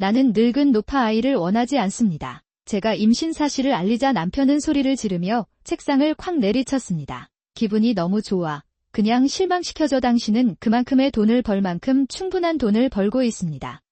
나는 늙은 노파 아이를 원하지 않습니다. 제가 임신 사실을 알리자 남편은 소리를 지르며 책상을 콱 내리쳤습니다. 기분이 너무 좋아. 그냥 실망시켜줘. 당신은 그만큼의 돈을 벌 만큼 충분한 돈을 벌고 있습니다.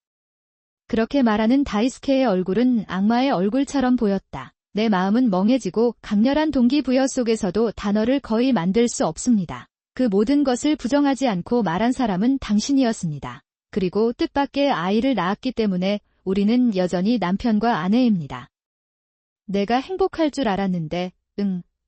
그렇게 말하는 다이스케의 얼굴은 악마의 얼굴처럼 보였다. 내 마음은 멍해지고 강렬한 동기부여 속에서도 단어를 거의 만들 수 없습니다. 그 모든 것을 부정하지 않고 말한 사람은 당신이었습니다. 그리고 뜻밖의 아이를 낳았기 때문에 우리는 여전히 남편과 아내입니다. 내가 행복할 줄 알았는데,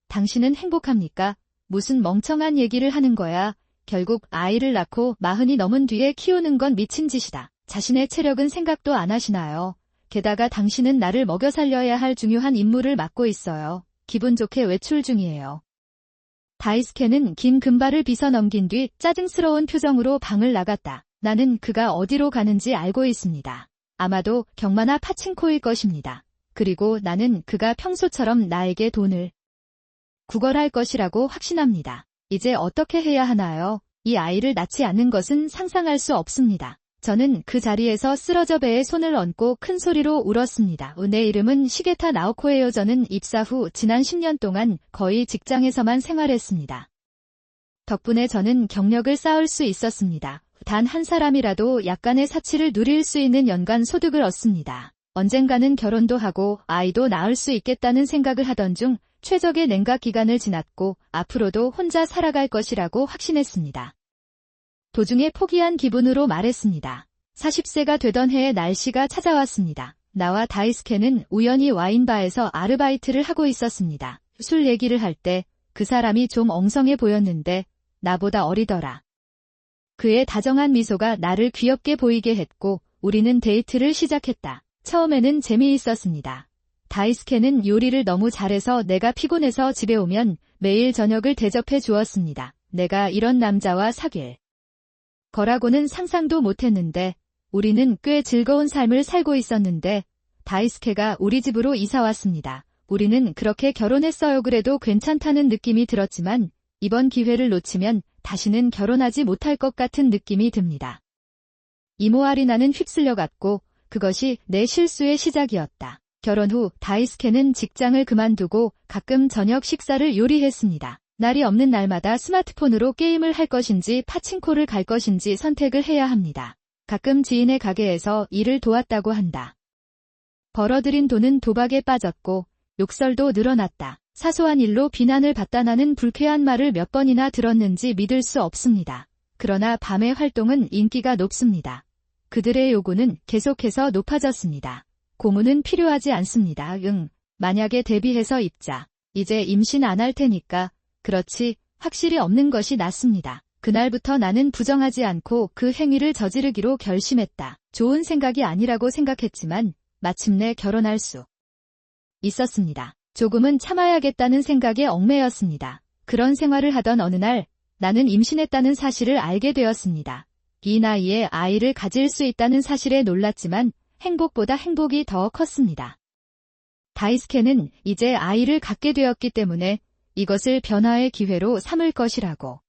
당신은 행복합니까? 무슨 멍청한 얘기를 하는 거야. 결국 아이를 낳고 40이 넘은 뒤에 키우는 건 미친 짓이다. 자신의 체력은 생각도 안 하시나요? 게다가 당신은 나를 먹여 살려야 할 중요한 임무를 맡고 있어요. 기분 좋게 외출 중이에요. 다이스케는 긴 금발을 빗어 넘긴 뒤 짜증스러운 표정으로 방을 나갔다. 나는 그가 어디로 가는지 알고 있습니다. 아마도 경마나 파친코일 것입니다. 그리고 나는 그가 평소처럼 나에게 돈을 구걸할 것이라고 확신합니다. 이제 어떻게 해야 하나요? 이 아이를 낳지 않는 것은 상상할 수 없습니다. 저는 그 자리에서 쓰러져 배에 손을 얹고 큰 소리로 울었습니다. 내 이름은 시게타 나오코예요. 저는 입사 후 지난 10년 동안 거의 직장에서만 생활했습니다. 덕분에 저는 경력을 쌓을 수 있었습니다. 단 한 사람이라도 약간의 사치를 누릴 수 있는 연간 소득을 얻습니다. 언젠가는 결혼도 하고 아이도 낳을 수 있겠다는 생각을 하던 중 최적의 냉각 기간을 지났고 앞으로도 혼자 살아갈 것이라고 확신했습니다. 도중에 포기한 기분으로 말했습니다. 40세가 되던 해에 날씨가 찾아왔습니다. 나와 다이스케는 우연히 와인바에서 아르바이트를 하고 있었습니다. 술 얘기를 할 때 그 사람이 좀 엉성해 보였는데 나보다 어리더라. 그의 다정한 미소가 나를 귀엽게 보이게 했고 우리는 데이트를 시작했다. 처음에는 재미있었습니다. 다이스케는 요리를 너무 잘해서 내가 피곤해서 집에 오면 매일 저녁을 대접해 주었습니다. 내가 이런 남자와 사귈 거라고는 상상도 못했는데 우리는 꽤 즐거운 삶을 살고 있었는데 다이스케가 우리 집으로 이사 왔습니다. 우리는 그렇게 결혼했어요. 그래도 괜찮다는 느낌이 들었지만 이번 기회를 놓치면 다시는 결혼하지 못할 것 같은 느낌이 듭니다. 이모알이 나는 휩쓸려갔고 그것이 내 실수의 시작이었다. 결혼 후 다이스케는 직장을 그만두고 가끔 저녁 식사를 요리했습니다. 날이 없는 날마다 스마트폰으로 게임을 할 것인지 파친코를 갈 것인지 선택을 해야 합니다. 가끔 지인의 가게에서 일을 도왔다고 한다. 벌어들인 돈은 도박에 빠졌고 욕설도 늘어났다. 사소한 일로 비난을 받다. 나는 불쾌한 말을 몇 번이나 들었는지 믿을 수 없습니다. 그러나 밤의 활동은 인기가 높습니다. 그들의 요구는 계속해서 높아졌습니다. 고문은 필요하지 않습니다. 만약에 대비해서 입자. 이제 임신 안 할 테니까. 그렇지, 확실히 없는 것이 낫습니다. 그날부터 나는 부정하지 않고 그 행위를 저지르기로 결심했다. 좋은 생각이 아니라고 생각했지만 마침내 결혼할 수 있었습니다. 조금은 참아야겠다는 생각에 얽매였습니다. 그런 생활을 하던 어느 날 나는 임신했다는 사실을 알게 되었습니다. 이 나이에 아이를 가질 수 있다는 사실에 놀랐지만 행복보다 행복이 더 컸습니다. 다이스케는 이제 아이를 갖게 되었기 때문에 이것을 변화의 기회로 삼을 것이라고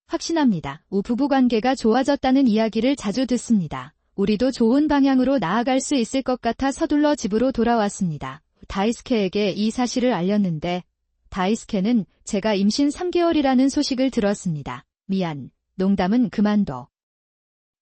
확신합니다. 부부관계가 좋아졌다는 이야기를 자주 듣습니다. 우리도 좋은 방향으로 나아갈 수 있을 것 같아 서둘러 집으로 돌아왔습니다. 다이스케에게 이 사실을 알렸는데 다이스케는 제가 임신 3개월이라는 소식을 들었습니다. 미안, 농담은 그만둬.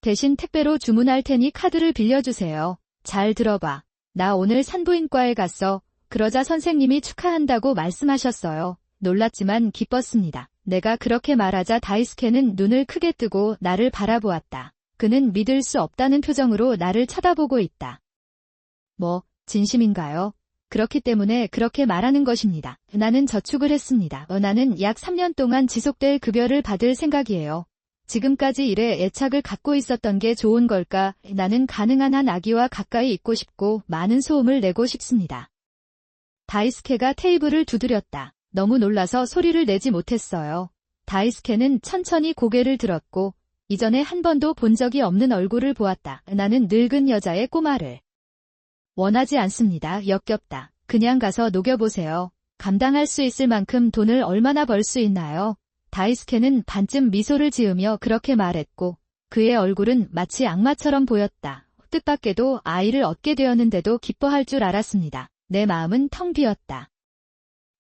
대신 택배로 주문할 테니 카드를 빌려주세요. 잘 들어봐. 나 오늘 산부인과에 갔어. 그러자 선생님이 축하한다고 말씀하셨어요. 놀랐지만 기뻤습니다. 내가 그렇게 말하자 다이스케는 눈을 크게 뜨고 나를 바라보았다. 그는 믿을 수 없다는 표정으로 나를 쳐다보고 있다. 뭐, 진심인가요? 그렇기 때문에 그렇게 말하는 것입니다. 나는 저축을 했습니다. 나는 약 3년 동안 지속될 급여를 받을 생각이에요. 지금까지 일에 애착을 갖고 있었던 게 좋은 걸까? 나는 가능한 한 아기와 가까이 있고 싶고 많은 소음을 내고 싶습니다. 다이스케가 테이블을 두드렸다. 너무 놀라서 소리를 내지 못했어요. 다이스케는 천천히 고개를 들었고 이전에 한 번도 본 적이 없는 얼굴을 보았다. 나는 늙은 여자의 꼬마를 원하지 않습니다. 역겹다. 그냥 가서 녹여보세요. 감당할 수 있을 만큼 돈을 얼마나 벌 수 있나요? 다이스케는 반쯤 미소를 지으며 그렇게 말했고 그의 얼굴은 마치 악마처럼 보였다. 뜻밖에도 아이를 얻게 되었는데도 기뻐할 줄 알았습니다. 내 마음은 텅 비었다.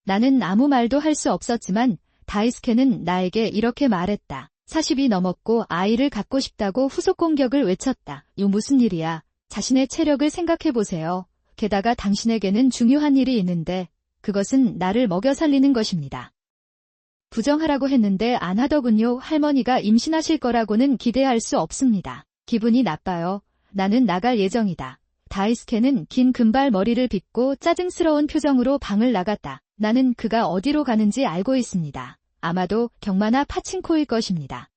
나는 아무 말도 할 수 없었지만 다이스케는 나에게 이렇게 말했다. 40이 넘었고 아이를 갖고 싶다고 후속 공격을 외쳤다. 이 무슨 일이야. 자신의 체력을 생각해보세요. 게다가 당신에게는 중요한 일이 있는데 그것은 나를 먹여 살리는 것입니다. 부정하라고 했는데 안 하더군요. 할머니가 임신하실 거라고는 기대할 수 없습니다. 기분이 나빠요. 나는 나갈 예정이다. 다이스케는 긴 금발 머리를 빗고 짜증스러운 표정으로 방을 나갔다. 나는 그가 어디로 가는지 알고 있습니다. 아마도 경마나 파친코일 것입니다.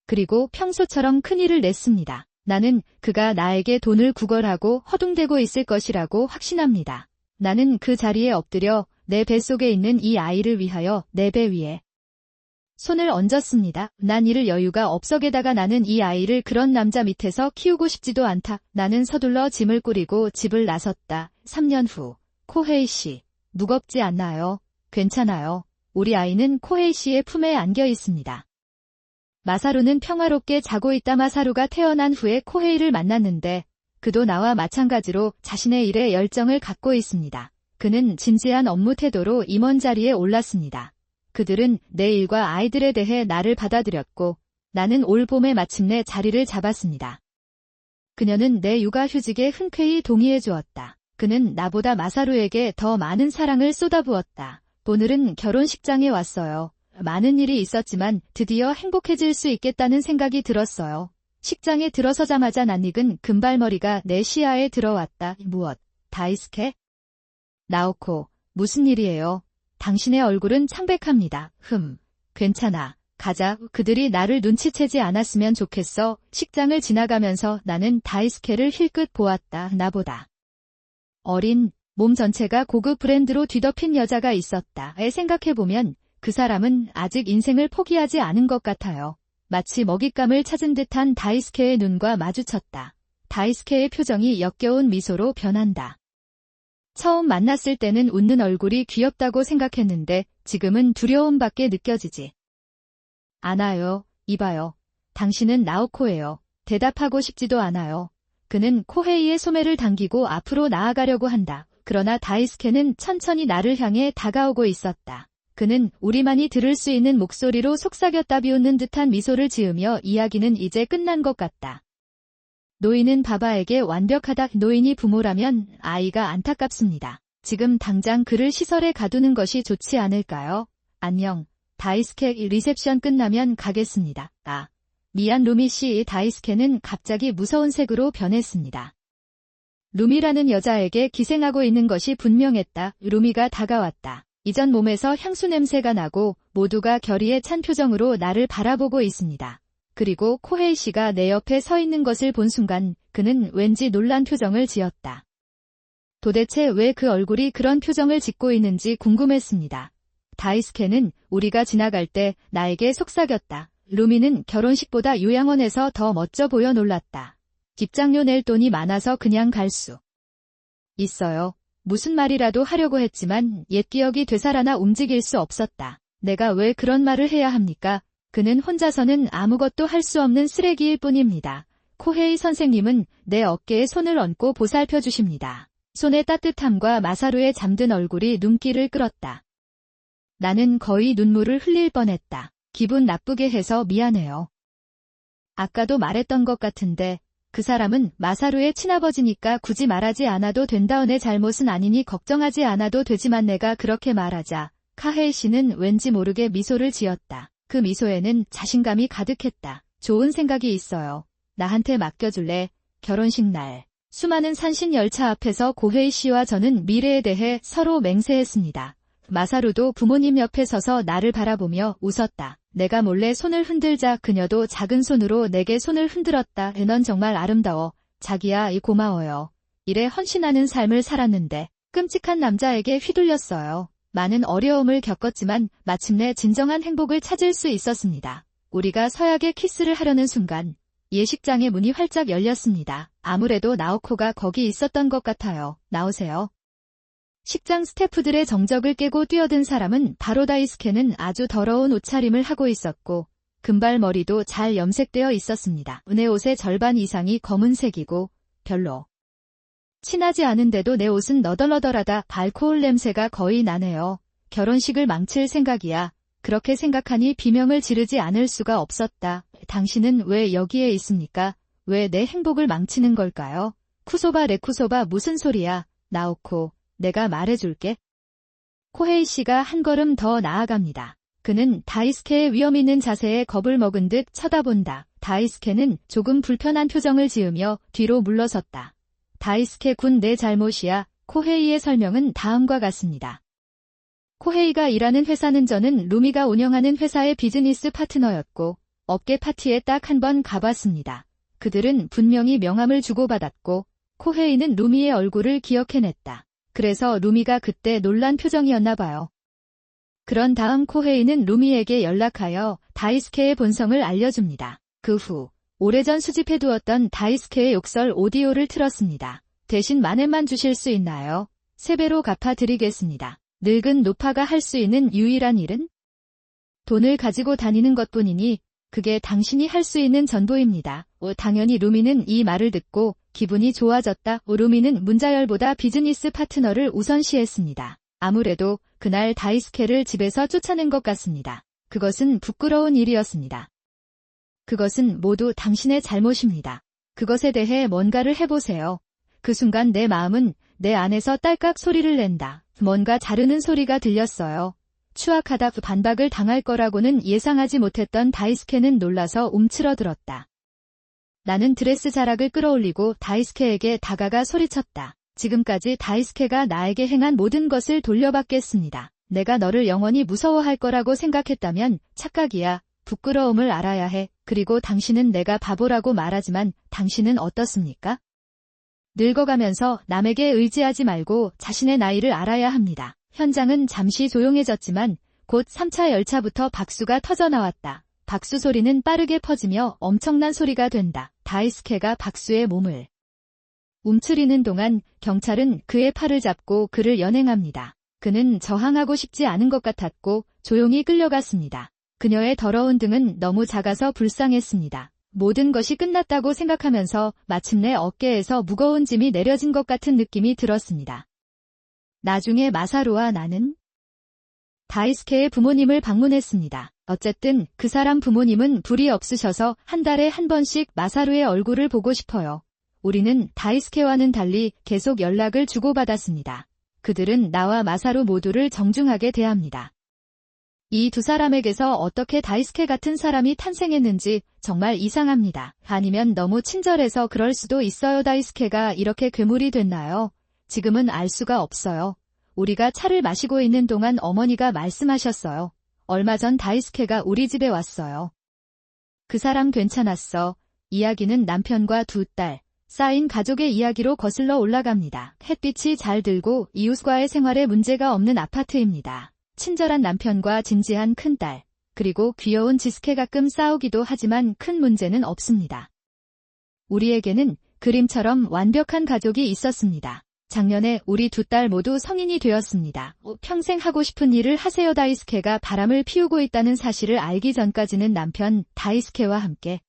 그리고 평소처럼 큰일을 냈습니다. 나는 그가 나에게 돈을 구걸하고 허둥대고 있을 것이라고 확신합니다. 나는 그 자리에 엎드려 내 뱃속에 있는 이 아이를 위하여 내 배 위에 손을 얹었습니다. 난 이를 여유가 없어 게다가 나는 이 아이를 그런 남자 밑에서 키우고 싶지도 않다. 나는 서둘러 짐을 꾸리고 집을 나섰다. 3년 후. 코헤이 씨. 무겁지 않나요? 괜찮아요. 우리 아이는 코헤이 씨의 품에 안겨 있습니다. 마사루는 평화롭게 자고 있다. 마사루가 태어난 후에 코헤이를 만났는데 그도 나와 마찬가지로 자신의 일에 열정을 갖고 있습니다. 그는 진지한 업무 태도로 임원 자리에 올랐습니다. 그들은 내 일과 아이들에 대해 나를 받아들였고 나는 올 봄에 마침내 자리를 잡았습니다. 그녀는 내 육아휴직에 흔쾌히 동의해 주었다. 그는 나보다 마사루에게 더 많은 사랑을 쏟아부었다. 오늘은 결혼식장에 왔어요. 많은 일이 있었지만 드디어 행복해질 수 있겠다는 생각이 들었어요. 식장에 들어서자마자 낯익은 금발머리가 내 시야에 들어왔다. 무엇? 다이스케? 나오코, 무슨 일이에요? 당신의 얼굴은 창백합니다. 괜찮아. 가자. 그들이 나를 눈치채지 않았으면 좋겠어. 식장을 지나가면서 나는 다이스케를 힐끗 보았다. 나보다 어린, 몸 전체가 고급 브랜드로 뒤덮인 여자가 있었다. 생각해보면 그 사람은 아직 인생을 포기하지 않은 것 같아요. 마치 먹잇감을 찾은 듯한 다이스케의 눈과 마주쳤다. 다이스케의 표정이 역겨운 미소로 변한다. 처음 만났을 때는 웃는 얼굴이 귀엽다고 생각했는데 지금은 두려움밖에 느껴지지 않아요. 이봐요. 당신은 나오코예요. 대답하고 싶지도 않아요. 그는 코헤이의 소매를 당기고 앞으로 나아가려고 한다. 그러나 다이스케는 천천히 나를 향해 다가오고 있었다. 그는 우리만이 들을 수 있는 목소리로 속삭였다. 비웃는 듯한 미소를 지으며 이야기는 이제 끝난 것 같다. 노인은 바바에게 완벽하다. 노인이 부모라면 아이가 안타깝습니다. 지금 당장 그를 시설에 가두는 것이 좋지 않을까요? 안녕. 다이스케. 리셉션 끝나면 가겠습니다. 미안 루미 씨. 다이스케는 갑자기 무서운 색으로 변했습니다. 루미라는 여자에게 기생하고 있는 것이 분명했다. 루미가 다가왔다. 이전 몸에서 향수 냄새가 나고 모두가 결의에 찬 표정으로 나를 바라보고 있습니다. 그리고 코헤이 씨가 내 옆에 서 있는 것을 본 순간 그는 왠지 놀란 표정을 지었다. 도대체 왜 그 얼굴이 그런 표정을 짓고 있는지 궁금했습니다. 다이스케는 우리가 지나갈 때 나에게 속삭였다. 루미는 결혼식보다 요양원에서 더 멋져 보여. 놀랐다. 집장료 낼 돈이 많아서 그냥 갈 수 있어요. 무슨 말이라도 하려고 했지만 옛 기억이 되살아나 움직일 수 없었다. 내가 왜 그런 말을 해야 합니까? 그는 혼자서는 아무것도 할 수 없는 쓰레기일 뿐입니다. 코헤이 선생님은 내 어깨에 손을 얹고 보살펴 주십니다. 손의 따뜻함과 마사루의 잠든 얼굴이 눈길을 끌었다. 나는 거의 눈물을 흘릴 뻔했다. 기분 나쁘게 해서 미안해요. 아까도 말했던 것 같은데 그 사람은 마사루의 친아버지니까 굳이 말하지 않아도 된다. 내 잘못은 아니니 걱정하지 않아도 되지만 내가 그렇게 말하자 카헤이 씨는 왠지 모르게 미소를 지었다. 그 미소에는 자신감이 가득했다. 좋은 생각이 있어요. 나한테 맡겨줄래? 결혼식 날. 수많은 산신 열차 앞에서 고헤이 씨와 저는 미래에 대해 서로 맹세했습니다. 마사루도 부모님 옆에 서서 나를 바라보며 웃었다. 내가 몰래 손을 흔들자 그녀도 작은 손으로 내게 손을 흔들었다. 넌 정말 아름다워. 자기야, 고마워요. 일에 헌신하는 삶을 살았는데 끔찍한 남자에게 휘둘렸어요. 많은 어려움을 겪었지만 마침내 진정한 행복을 찾을 수 있었습니다. 우리가 서약에 키스를 하려는 순간 예식장의 문이 활짝 열렸습니다. 아무래도 나오코가 거기 있었던 것 같아요. 나오세요. 식장 스태프들의 정적을 깨고 뛰어든 사람은 바로 다이스케는 아주 더러운 옷차림을 하고 있었고 금발 머리도 잘 염색되어 있었습니다. 은의 옷의 절반 이상이 검은색이고 별로. 친하지 않은데도 내 옷은 너덜너덜하다. 알코올 냄새가 거의 나네요. 결혼식을 망칠 생각이야. 그렇게 생각하니 비명을 지르지 않을 수가 없었다. 당신은 왜 여기에 있습니까? 왜 내 행복을 망치는 걸까요? 쿠소바 레쿠소바 무슨 소리야. 나오코, 내가 말해줄게. 코헤이 씨가 한 걸음 더 나아갑니다. 그는 다이스케의 위험 있는 자세에 겁을 먹은 듯 쳐다본다. 다이스케는 조금 불편한 표정을 지으며 뒤로 물러섰다. 다이스케 군 내 잘못이야. 코헤이의 설명은 다음과 같습니다. 코헤이가 일하는 회사는 저는 루미가 운영하는 회사의 비즈니스 파트너였고 업계 파티에 딱 한 번 가봤습니다. 그들은 분명히 명함을 주고받았고 코헤이는 루미의 얼굴을 기억해냈다. 그래서 루미가 그때 놀란 표정이었나 봐요. 그런 다음 코헤이는 루미에게 연락하여 다이스케의 본성을 알려줍니다. 그 후 오래전 수집해두었던 다이스케의 욕설 오디오를 틀었습니다. 대신 만회만 주실 수 있나요? 3배로 갚아드리겠습니다. 늙은 노파가 할 수 있는 유일한 일은? 돈을 가지고 다니는 것뿐이니 그게 당신이 할 수 있는 전부입니다. 당연히 루미는 이 말을 듣고 기분이 좋아졌다. 루미는 문자열보다 비즈니스 파트너를 우선시했습니다. 아무래도 그날 다이스케를 집에서 쫓아낸 것 같습니다. 그것은 부끄러운 일이었습니다. 그것은 모두 당신의 잘못입니다. 그것에 대해 뭔가를 해보세요. 그 순간 내 마음은 내 안에서 딸깍 소리를 낸다. 뭔가 자르는 소리가 들렸어요. 추악하다. 반박을 당할 거라고는 예상하지 못했던 다이스케는 놀라서 움츠러들었다. 나는 드레스 자락을 끌어올리고 다이스케에게 다가가 소리쳤다. 지금까지 다이스케가 나에게 행한 모든 것을 돌려받겠습니다. 내가 너를 영원히 무서워할 거라고 생각했다면 착각이야. 부끄러움을 알아야 해. 그리고 당신은 내가 바보라고 말하지만 당신은 어떻습니까? 늙어가면서 남에게 의지하지 말고 자신의 나이를 알아야 합니다. 현장은 잠시 조용해졌지만 곧 3차 열차부터 박수가 터져나왔다. 박수 소리는 빠르게 퍼지며 엄청난 소리가 된다. 다이스케가 박수에 몸을 움츠리는 동안 경찰은 그의 팔을 잡고 그를 연행합니다. 그는 저항하고 싶지 않은 것 같았고 조용히 끌려갔습니다. 그녀의 더러운 등은 너무 작아서 불쌍했습니다. 모든 것이 끝났다고 생각하면서 마침내 어깨에서 무거운 짐이 내려진 것 같은 느낌이 들었습니다. 나중에 마사루와 나는 다이스케의 부모님을 방문했습니다. 어쨌든 그 사람 부모님은 불이 없으셔서 한 달에 한 번씩 마사루의 얼굴을 보고 싶어요. 우리는 다이스케와는 달리 계속 연락을 주고받았습니다. 그들은 나와 마사루 모두를 정중하게 대합니다. 이 두 사람에게서 어떻게 다이스케 같은 사람이 탄생했는지 정말 이상합니다. 아니면 너무 친절해서 그럴 수도 있어요. 다이스케가 이렇게 괴물이 됐나요? 지금은 알 수가 없어요. 우리가 차를 마시고 있는 동안 어머니가 말씀하셨어요. 얼마 전 다이스케가 우리 집에 왔어요. 그 사람 괜찮았어. 이야기는 남편과 2딸, 쌓인 가족의 이야기로 거슬러 올라갑니다. 햇빛이 잘 들고 이웃과의 생활에 문제가 없는 아파트입니다. 친절한 남편과 진지한 큰딸, 그리고 귀여운 지스케 가끔 싸우기도 하지만 큰 문제는 없습니다. 우리에게는 그림처럼 완벽한 가족이 있었습니다. 작년에 우리 2딸 모두 성인이 되었습니다. 평생 하고 싶은 일을 하세요. 다이스케가 바람을 피우고 있다는 사실을 알기 전까지는 남편 다이스케와 함께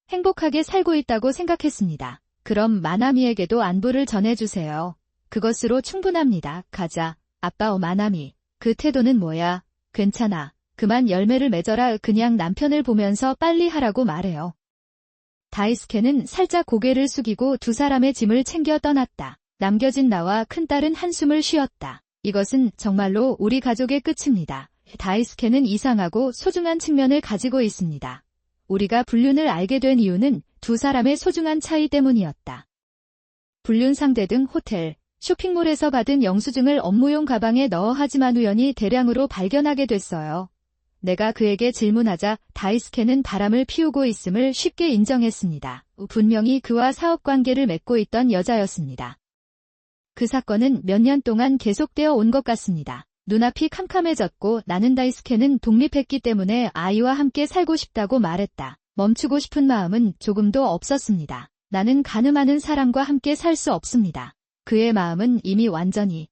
행복하게 살고 있다고 생각했습니다. 그럼 마나미에게도 안부를 전해주세요. 그것으로 충분합니다. 가자. 아빠. 마나미. 그 태도는 뭐야? 괜찮아. 그만 열매를 맺어라. 그냥 남편을 보면서 빨리 하라고 말해요. 다이스케는 살짝 고개를 숙이고 두 사람의 짐을 챙겨 떠났다. 남겨진 나와 큰딸은 한숨을 쉬었다. 이것은 정말로 우리 가족의 끝입니다. 다이스케는 이상하고 소중한 측면을 가지고 있습니다. 우리가 불륜을 알게 된 이유는 두 사람의 소중한 차이 때문이었다. 불륜 상대 등 호텔, 쇼핑몰에서 받은 영수증을 업무용 가방에 넣어 하지만 우연히 대량으로 발견하게 됐어요. 내가 그에게 질문하자 다이스케는 바람을 피우고 있음을 쉽게 인정했습니다. 분명히 그와 사업관계를 맺고 있던 여자였습니다. 그 사건은 몇 년 동안 계속되어 온 것 같습니다. 눈앞이 캄캄해졌고 나는 다이스케는 독립했기 때문에 아이와 함께 살고 싶다고 말했다. 멈추고 싶은 마음은 조금도 없었습니다. 나는 가늠하는 사람과 함께 살 수 없습니다. 그의 마음은 이미 완전히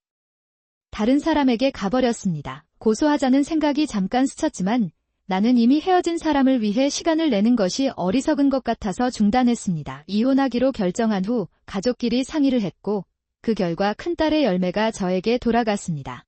다른 사람에게 가버렸습니다. 고소하자는 생각이 잠깐 스쳤지만 나는 이미 헤어진 사람을 위해 시간을 내는 것이 어리석은 것 같아서 중단했습니다. 이혼하기로 결정한 후 가족끼리 상의를 했고 그 결과 큰딸의 열매가 저에게 돌아갔습니다.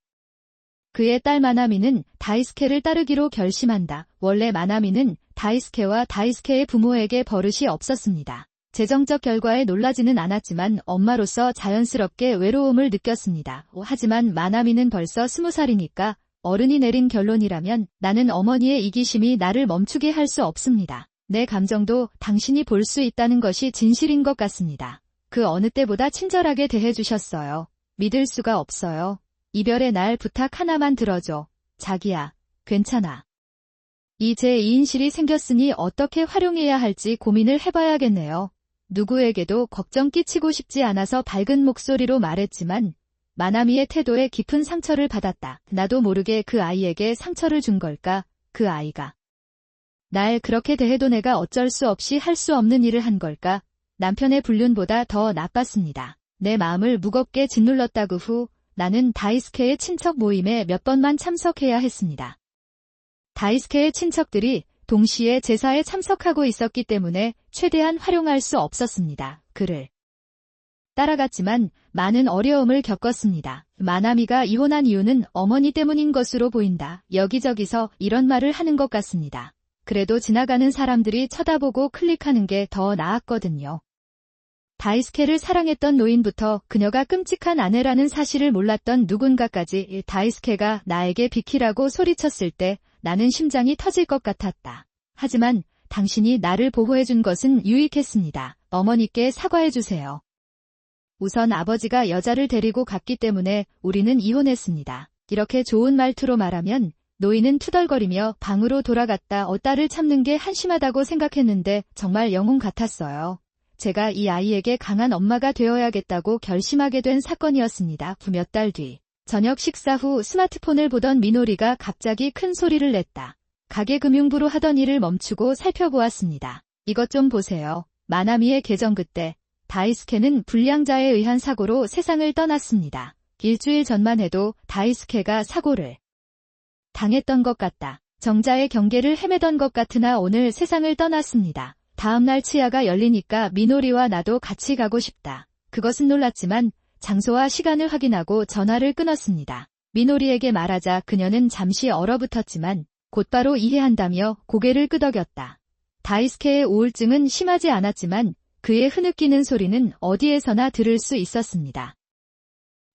그의 딸 마나미는 다이스케를 따르기로 결심한다. 원래 마나미는 다이스케와 다이스케의 부모에게 버릇이 없었습니다. 재정적 결과에 놀라지는 않았지만 엄마로서 자연스럽게 외로움을 느꼈습니다. 하지만 마나미는 벌써 20살이니까 어른이 내린 결론이라면 나는 어머니의 이기심이 나를 멈추게 할 수 없습니다. 내 감정도 당신이 볼 수 있다는 것이 진실인 것 같습니다. 그 어느 때보다 친절하게 대해주셨어요. 믿을 수가 없어요. 이별의 날 부탁 하나만 들어줘. 자기야, 괜찮아. 이 제2인실이 생겼으니 어떻게 활용해야 할지 고민을 해봐야겠네요. 누구에게도 걱정 끼치고 싶지 않아서 밝은 목소리로 말했지만 마나미의 태도에 깊은 상처를 받았다. 나도 모르게 그 아이에게 상처를 준 걸까? 그 아이가 날 그렇게 대해도 내가 어쩔 수 없이 할 수 없는 일을 한 걸까? 남편의 불륜보다 더 나빴습니다. 내 마음을 무겁게 짓눌렀다. 그 후 나는 다이스케의 친척 모임에 몇 번만 참석해야 했습니다. 다이스케의 친척들이 동시에 제사에 참석하고 있었기 때문에 최대한 활용할 수 없었습니다. 그를 따라갔지만 많은 어려움을 겪었습니다. 마나미가 이혼한 이유는 어머니 때문인 것으로 보인다. 여기저기서 이런 말을 하는 것 같습니다. 그래도 지나가는 사람들이 쳐다보고 클릭하는 게 더 나았거든요. 다이스케를 사랑했던 노인부터 그녀가 끔찍한 아내라는 사실을 몰랐던 누군가까지 다이스케가 나에게 비키라고 소리쳤을 때 나는 심장이 터질 것 같았다. 하지만 당신이 나를 보호해준 것은 유익했습니다. 어머니께 사과해주세요. 우선 아버지가 여자를 데리고 갔기 때문에 우리는 이혼했습니다. 이렇게 좋은 말투로 말하면 노인은 투덜거리며 방으로 돌아갔다. 딸을 참는 게 한심하다고 생각했는데 정말 영웅 같았어요. 제가 이 아이에게 강한 엄마가 되어야겠다고 결심하게 된 사건이었습니다. 몇 달 뒤 저녁 식사 후 스마트폰을 보던 미노리가 갑자기 큰 소리를 냈다. 가게 금융부로 하던 일을 멈추고 살펴보았습니다. 이것 좀 보세요. 마나미의 계정. 그때 다이스케는 불량자에 의한 사고로 세상을 떠났습니다. 일주일 전만 해도 다이스케가 사고를 당했던 것 같다. 정자의 경계를 헤매던 것 같으나 오늘 세상을 떠났습니다. 다음날 치아가 열리니까 미노리와 나도 같이 가고 싶다. 그것은 놀랐지만 장소와 시간을 확인하고 전화를 끊었습니다. 미노리에게 말하자 그녀는 잠시 얼어붙었지만 곧바로 이해한다며 고개를 끄덕였다. 다이스케의 우울증은 심하지 않았지만 그의 흐느끼는 소리는 어디에서나 들을 수 있었습니다.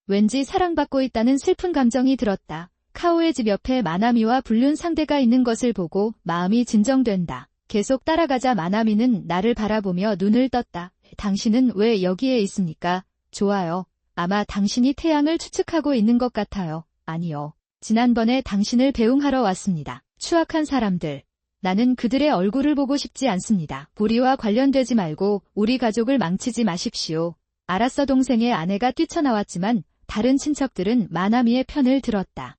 왠지 사랑받고 있다는 슬픈 감정이 들었다. 카오의 집 옆에 마나미와 불륜 상대가 있는 것을 보고 마음이 진정된다. 계속 따라가자 마나미는 나를 바라보며 눈을 떴다. 당신은 왜 여기에 있습니까? 좋아요. 아마 당신이 태양을 추측하고 있는 것 같아요. 아니요. 지난번에 당신을 배웅하러 왔습니다. 추악한 사람들. 나는 그들의 얼굴을 보고 싶지 않습니다. 우리와 관련되지 말고 우리 가족을 망치지 마십시오. 알았어. 동생의 아내가 뛰쳐나왔지만 다른 친척들은 마나미의 편을 들었다.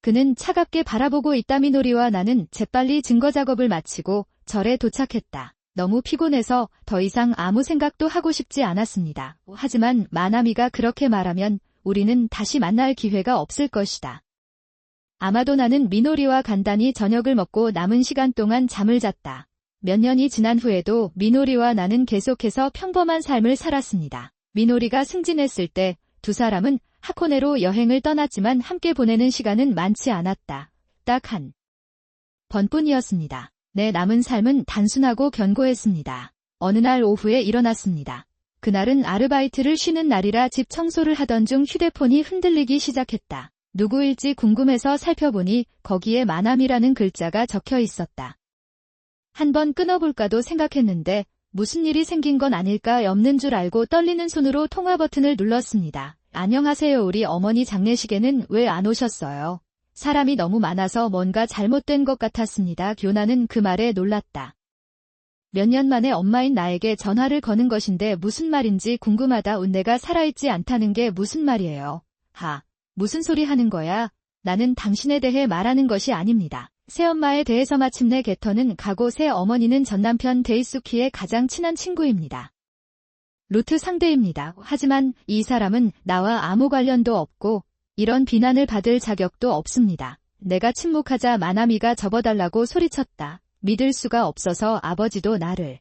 그는 차갑게 바라보고 있다. 미노리와 나는 재빨리 증거 작업을 마치고 절에 도착했다. 너무 피곤해서 더 이상 아무 생각도 하고 싶지 않았습니다. 하지만 마나미가 그렇게 말하면 우리는 다시 만날 기회가 없을 것이다. 아마도 나는 미노리와 간단히 저녁을 먹고 남은 시간 동안 잠을 잤다. 몇 년이 지난 후에도 미노리와 나는 계속해서 평범한 삶을 살았습니다. 미노리가 승진했을 때 두 사람은 하코네로 여행을 떠났지만 함께 보내는 시간은 많지 않았다. 딱 한 번뿐이었습니다. 내 남은 삶은 단순하고 견고했습니다. 어느 날 오후에 일어났습니다. 그날은 아르바이트를 쉬는 날이라 집 청소를 하던 중 휴대폰이 흔들리기 시작했다. 누구일지 궁금해서 살펴보니 거기에 마나미라는 글자가 적혀 있었다. 한번 끊어볼까도 생각했는데 무슨 일이 생긴 건 아닐까 없는 줄 알고 떨리는 손으로 통화 버튼을 눌렀습니다. 안녕하세요. 우리 어머니 장례식에는 왜 안 오셨어요? 사람이 너무 많아서 뭔가 잘못된 것 같았습니다. 교나는 그 말에 놀랐다. 몇 년 만에 엄마인 나에게 전화를 거는 것인데 무슨 말인지 궁금하다. 내가 살아있지 않다는 게 무슨 말이에요? 무슨 소리 하는 거야? 나는 당신에 대해 말하는 것이 아닙니다. 새엄마에 대해서. 마침내 게터는 가고 새어머니는 전남편 데이수키의 가장 친한 친구입니다. 루트 상대입니다. 하지만 이 사람은 나와 아무 관련도 없고 이런 비난을 받을 자격도 없습니다. 내가 침묵하자 마나미가 접어달라고 소리쳤다. 믿을 수가 없어서 아버지도 나를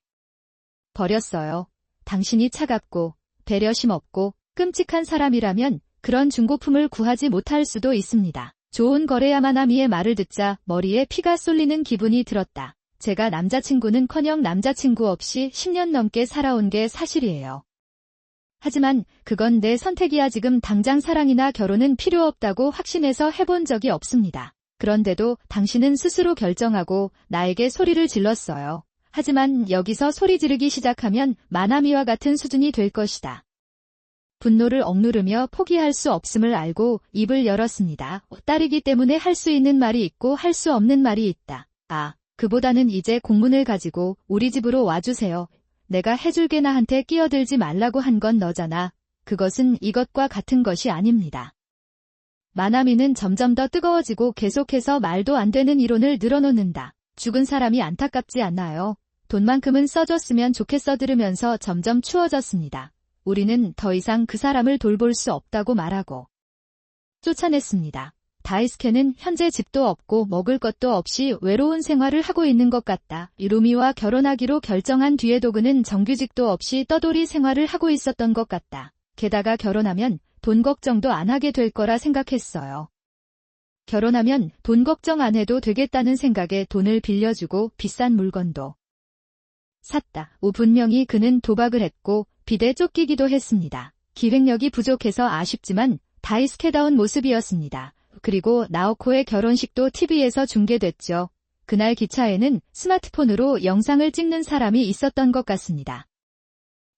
버렸어요. 당신이 차갑고 배려심 없고 끔찍한 사람이라면 그런 중고품을 구하지 못할 수도 있습니다. 좋은 거래야. 마나미의 말을 듣자 머리에 피가 쏠리는 기분이 들었다. 제가 남자친구는커녕 남자친구 없이 10년 넘게 살아온 게 사실이에요. 하지만 그건 내 선택이야. 지금 당장 사랑이나 결혼은 필요 없다고 확신해서 해본 적이 없습니다. 그런데도 당신은 스스로 결정하고 나에게 소리를 질렀어요. 하지만 여기서 소리 지르기 시작하면 마나미와 같은 수준이 될 것이다. 분노를 억누르며 포기할 수 없음을 알고 입을 열었습니다. 딸이기 때문에 할 수 있는 말이 있고 할 수 없는 말이 있다. 그보다는 이제 공문을 가지고 우리 집으로 와주세요. 내가 해줄게. 나한테 끼어들지 말라고 한 건 너잖아. 그것은 이것과 같은 것이 아닙니다. 마나미는 점점 더 뜨거워지고 계속해서 말도 안 되는 이론을 늘어놓는다. 죽은 사람이 안타깝지 않나요? 돈만큼은 써줬으면 좋겠어. 들으면서 점점 추워졌습니다. 우리는 더 이상 그 사람을 돌볼 수 없다고 말하고 쫓아냈습니다. 다이스케는 현재 집도 없고 먹을 것도 없이 외로운 생활을 하고 있는 것 같다. 루미와 결혼하기로 결정한 뒤에도 그는 정규직도 없이 떠돌이 생활을 하고 있었던 것 같다. 게다가 결혼하면 돈 걱정도 안 하게 될 거라 생각했어요. 결혼하면 돈 걱정 안 해도 되겠다는 생각에 돈을 빌려주고 비싼 물건도 샀다. 분명히 그는 도박을 했고 빚에 쫓기기도 했습니다. 기획력이 부족해서 아쉽지만 다이스케다운 모습이었습니다. 그리고 나오코의 결혼식도 TV에서 중계됐죠. 그날 기차에는 스마트폰으로 영상을 찍는 사람이 있었던 것 같습니다.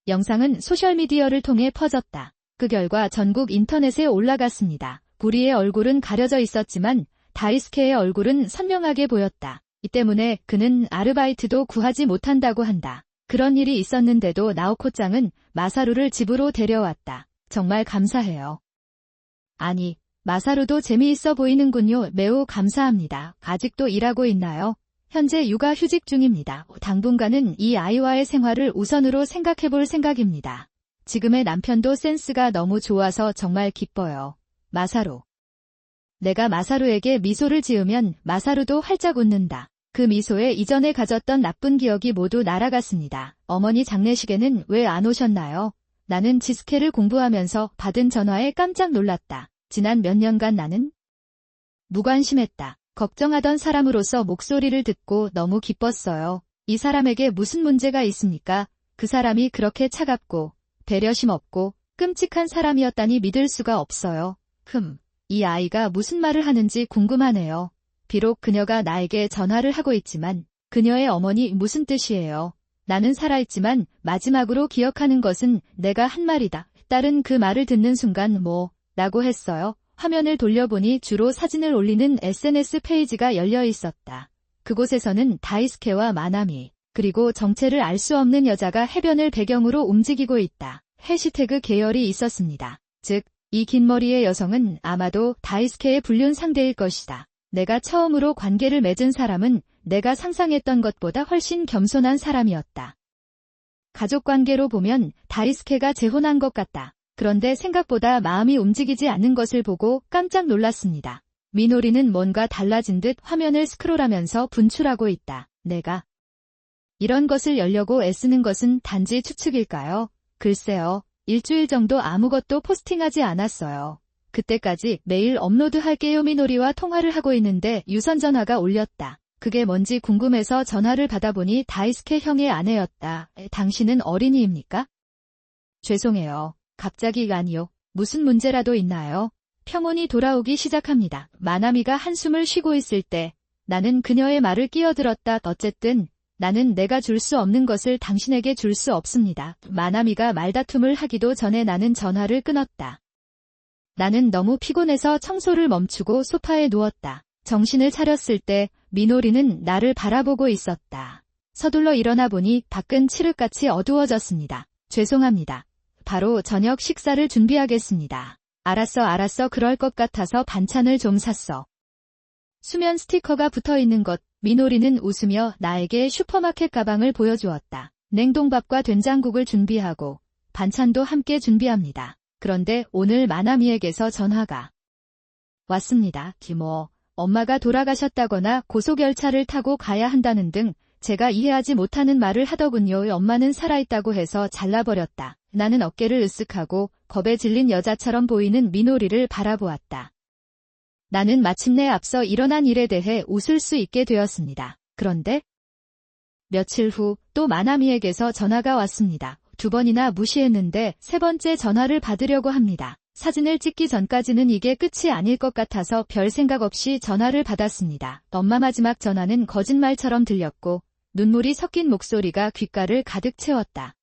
영상은 소셜미디어를 통해 퍼졌다. 그 결과 전국 인터넷에 올라갔습니다. 부리의 얼굴은 가려져 있었지만 다이스케의 얼굴은 선명하게 보였다. 이 때문에 그는 아르바이트도 구하지 못한다고 한다. 그런 일이 있었는데도 나오코짱은 마사루를 집으로 데려왔다. 정말 감사해요. 아니, 마사루도 재미있어 보이는군요. 매우 감사합니다. 아직도 일하고 있나요? 현재 육아휴직 중입니다. 당분간은 이 아이와의 생활을 우선으로 생각해볼 생각입니다. 지금의 남편도 센스가 너무 좋아서 정말 기뻐요. 마사루. 내가 마사루에게 미소를 지으면 마사루도 활짝 웃는다. 그 미소에 이전에 가졌던 나쁜 기억이 모두 날아갔습니다. 어머니 장례식에는 왜 안 오셨나요? 나는 지스케를 공부하면서 받은 전화에 깜짝 놀랐다. 지난 몇 년간 나는 무관심했다. 걱정하던 사람으로서 목소리를 듣고 너무 기뻤어요. 이 사람에게 무슨 문제가 있습니까? 그 사람이 그렇게 차갑고 배려심 없고 끔찍한 사람이었다니 믿을 수가 없어요. 이 아이가 무슨 말을 하는지 궁금하네요. 비록 그녀가 나에게 전화를 하고 있지만 그녀의 어머니 무슨 뜻이에요? 나는 살아있지만 마지막으로 기억하는 것은 내가 한 말이다. 딸은 그 말을 듣는 순간 라고 했어요. 화면을 돌려보니 주로 사진을 올리는 SNS 페이지가 열려 있었다. 그곳에서는 다이스케와 마나미, 그리고 정체를 알 수 없는 여자가 해변을 배경으로 움직이고 있다. 해시태그 계열이 있었습니다. 즉, 이 긴 머리의 여성은 아마도 다이스케의 불륜 상대일 것이다. 내가 처음으로 관계를 맺은 사람은 내가 상상했던 것보다 훨씬 겸손한 사람이었다. 가족관계로 보면 다이스케가 재혼한 것 같다. 그런데 생각보다 마음이 움직이지 않는 것을 보고 깜짝 놀랐습니다. 미노리는 뭔가 달라진 듯 화면을 스크롤하면서 분출하고 있다. 내가 이런 것을 열려고 애쓰는 것은 단지 추측일까요? 글쎄요. 일주일 정도 아무것도 포스팅하지 않았어요. 그때까지 매일 업로드할게요. 미노리와 통화를 하고 있는데 유선전화가 울렸다. 그게 뭔지 궁금해서 전화를 받아보니 다이스케 형의 아내였다. 당신은 어린이입니까? 죄송해요. 갑자기 아니요. 무슨 문제라도 있나요? 평온이 돌아오기 시작합니다. 마나미가 한숨을 쉬고 있을 때 나는 그녀의 말을 끼어들었다. 어쨌든 나는 내가 줄 수 없는 것을 당신에게 줄 수 없습니다. 마나미가 말다툼을 하기도 전에 나는 전화를 끊었다. 나는 너무 피곤해서 청소를 멈추고 소파에 누웠다. 정신을 차렸을 때 미노리는 나를 바라보고 있었다. 서둘러 일어나 보니 밖은 칠흑같이 어두워졌습니다. 죄송합니다. 바로 저녁 식사를 준비하겠습니다. 알았어. 그럴 것 같아서 반찬을 좀 샀어. 수면 스티커가 붙어있는 것. 미노리는 웃으며 나에게 슈퍼마켓 가방을 보여주었다. 냉동밥과 된장국을 준비하고 반찬도 함께 준비합니다. 그런데 오늘 마나미에게서 전화가 왔습니다. 엄마가 돌아가셨다거나 고속열차를 타고 가야 한다는 등 제가 이해하지 못하는 말을 하더군요. 엄마는 살아있다고 해서 잘라버렸다. 나는 어깨를 으쓱하고 겁에 질린 여자처럼 보이는 미노리를 바라보았다. 나는 마침내 앞서 일어난 일에 대해 웃을 수 있게 되었습니다. 그런데 며칠 후 또 마나미에게서 전화가 왔습니다. 2번이나 무시했는데 3번째 전화를 받으려고 합니다. 사진을 찍기 전까지는 이게 끝이 아닐 것 같아서 별 생각 없이 전화를 받았습니다. 엄마 마지막 전화는 거짓말처럼 들렸고 눈물이 섞인 목소리가 귓가를 가득 채웠다.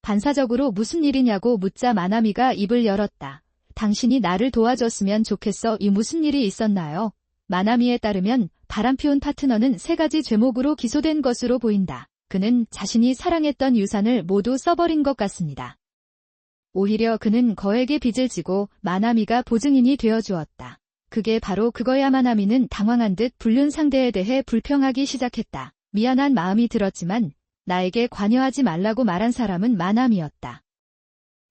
반사적으로 무슨 일이냐고 묻자 마나미가 입을 열었다. 당신이 나를 도와줬으면 좋겠어. 이 무슨 일이 있었나요? 마나미에 따르면 바람피운 파트너는 3가지 죄목으로 기소된 것으로 보인다. 그는 자신이 사랑했던 유산을 모두 써버린 것 같습니다. 오히려 그는 거액의 빚을 지고 마나미가 보증인이 되어주었다. 그게 바로 그거야. 마나미는 당황한 듯 불륜 상대에 대해 불평하기 시작했다. 미안한 마음이 들었지만 나에게 관여하지 말라고 말한 사람은 마나미였다.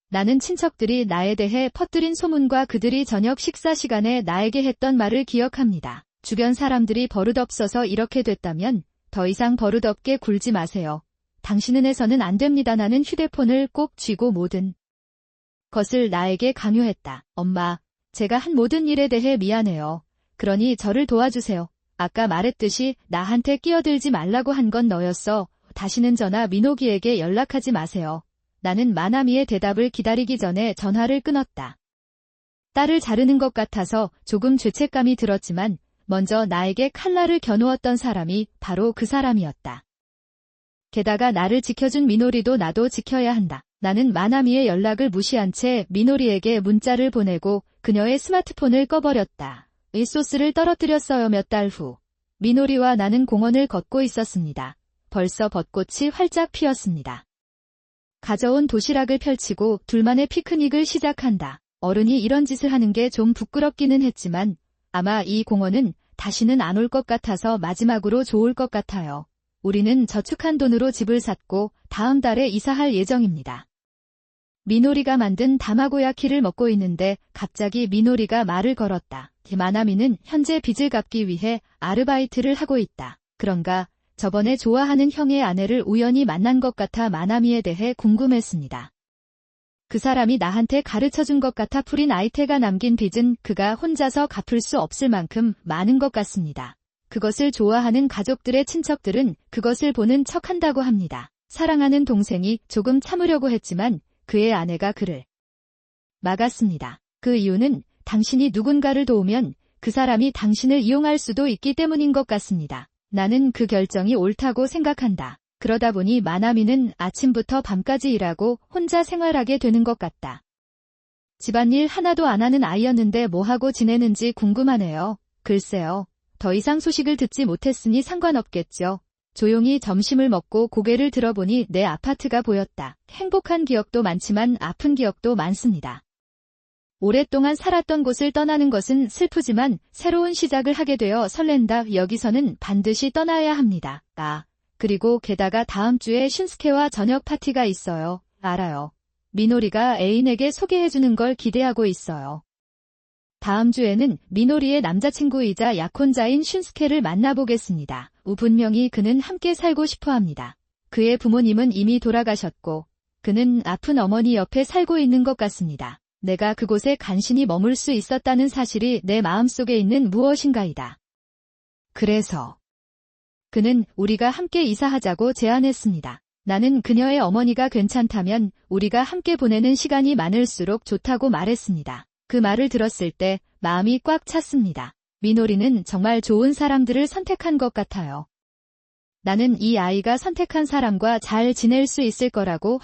나는 친척들이 나에 대해 퍼뜨린 소문과 그들이 저녁 식사 시간에 나에게 했던 말을 기억합니다. 주변 사람들이 버릇없어서 이렇게 됐다면 더 이상 버릇없게 굴지 마세요. 당신은 해서는 안 됩니다. 나는 휴대폰을 꼭 쥐고 모든 것을 나에게 강요했다. 엄마, 제가 한 모든 일에 대해 미안해요. 그러니 저를 도와주세요. 아까 말했듯이 나한테 끼어들지 말라고 한 건 너였어. 다시는 저나 미노기에게 연락하지 마세요. 나는 마나미의 대답을 기다리기 전에 전화를 끊었다. 딸을 자르는 것 같아서 조금 죄책감이 들었지만 먼저 나에게 칼날을 겨누었던 사람이 바로 그 사람이었다. 게다가 나를 지켜준 미노리도 나도 지켜야 한다. 나는 마나미의 연락을 무시한 채 미노리에게 문자를 보내고 그녀의 스마트폰을 꺼버렸다. 소스를 떨어뜨렸어요. 몇 달 후 미노리와 나는 공원을 걷고 있었습니다. 벌써 벚꽃이 활짝 피었습니다. 가져온 도시락을 펼치고 둘만의 피크닉을 시작한다. 어른이 이런 짓을 하는 게 좀 부끄럽기는 했지만 아마 이 공원은 다시는 안 올 것 같아서 마지막으로 좋을 것 같아요. 우리는 저축한 돈으로 집을 샀고 다음 달에 이사할 예정입니다. 미노리가 만든 다마고야키를 먹고 있는데 갑자기 미노리가 말을 걸었다. 마나미는 현재 빚을 갚기 위해 아르바이트를 하고 있다. 그런가? 저번에 좋아하는 형의 아내를 우연히 만난 것 같아 마나미에 대해 궁금했습니다. 그 사람이 나한테 가르쳐준 것 같아 풀인 아이테가 남긴 빚은 그가 혼자서 갚을 수 없을 만큼 많은 것 같습니다. 그것을 좋아하는 가족들의 친척들은 그것을 보는 척한다고 합니다. 사랑하는 동생이 조금 참으려고 했지만 그의 아내가 그를 막았습니다. 그 이유는 당신이 누군가를 도우면 그 사람이 당신을 이용할 수도 있기 때문인 것 같습니다. 나는 그 결정이 옳다고 생각한다. 그러다 보니 마나미는 아침부터 밤까지 일하고 혼자 생활하게 되는 것 같다. 집안일 하나도 안 하는 아이였는데 뭐하고 지내는지 궁금하네요. 글쎄요. 더 이상 소식을 듣지 못했으니 상관없겠죠. 조용히 점심을 먹고 고개를 들어보니 내 아파트가 보였다. 행복한 기억도 많지만 아픈 기억도 많습니다. 오랫동안 살았던 곳을 떠나는 것은 슬프지만 새로운 시작을 하게 되어 설렌다. 여기서는 반드시 떠나야 합니다. 그리고 게다가 다음 주에 슌스케와 저녁 파티가 있어요. 알아요. 미노리가 애인에게 소개해주는 걸 기대하고 있어요. 다음 주에는 미노리의 남자친구이자 약혼자인 슌스케를 만나보겠습니다. 분명히 그는 함께 살고 싶어합니다. 그의 부모님은 이미 돌아가셨고 그는 아픈 어머니 옆에 살고 있는 것 같습니다. 내가 그곳에 간신히 머물 수 있었다는 사실이 내 마음속에 있는 무엇인가이다. 그래서 그는 우리가 함께 이사하자고 제안했습니다. 나는 그녀의 어머니가 괜찮다면 우리가 함께 보내는 시간이 많을수록 좋다고 말했습니다. 그 말을 들었을 때 마음이 꽉 찼습니다. 미노리는 정말 좋은 사람들을 선택한 것 같아요. 나는 이 아이가 선택한 사람과 잘 지낼 수 있을 거라고